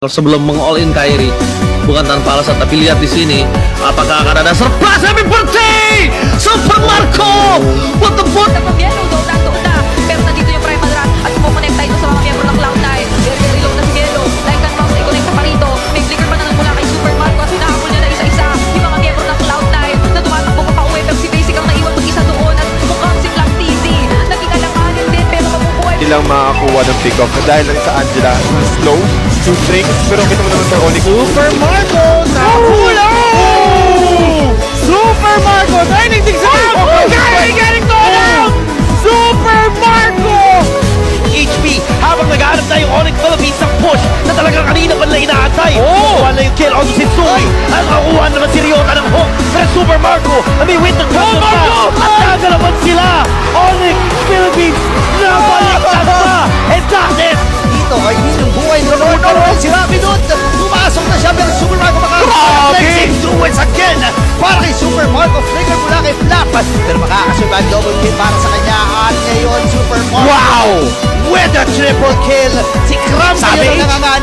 Sebelum meng-all in Kyrie, bukan tanpa alasan, tapi lihat di sini apakah akan ada surprise happy birthday Super Marco. What the fuck? Yellow daw nandoon na, pero nandito yung Prime Madra at kumonekta ito sa mga miyembro ng Cloud9. Very low na si Yellow, like that mouse ay connecta pa rito. May flicker pa na mula kay Super Marco at hinahabol niya na isa-isa yung mga miyembro ng Cloud9 na tumatakbo pa pauwi, pero si Basic ang naiwan mag-isa doon at mukhang si Black TZ naging alanganin din pero mabubuhay. Hindi lang makakuha ng pick-off dahil lang sa Angela slow, two drinks, pero kita mo naman sa Onyx. Super Marco nahula! Super Marco! Turning things around! Kyrie getting thrown out! Super Marco! HP habang nag-aarap na yung Onyx Philippines sa push na talagang kanina pa nila inaantay. Wala yung kill on Sitsui. At nakakuha naman si Ryota ng hook. Pero Super Marco na may winter cross na at nagalaman sila. Onyx Philippines nabalik na sa. And that's it! Dito ay yung buhay ng Lord si Rapidot! Pumasok na siya pero Super Marco makakasing through it again para kay Super Marco. Flicker mula kay Flap pero makakasurvive double kill para sa kanya at ngayon Super Marco. Wow! With a triple kill! Si Kram Sabi? ngayon ang nanganganin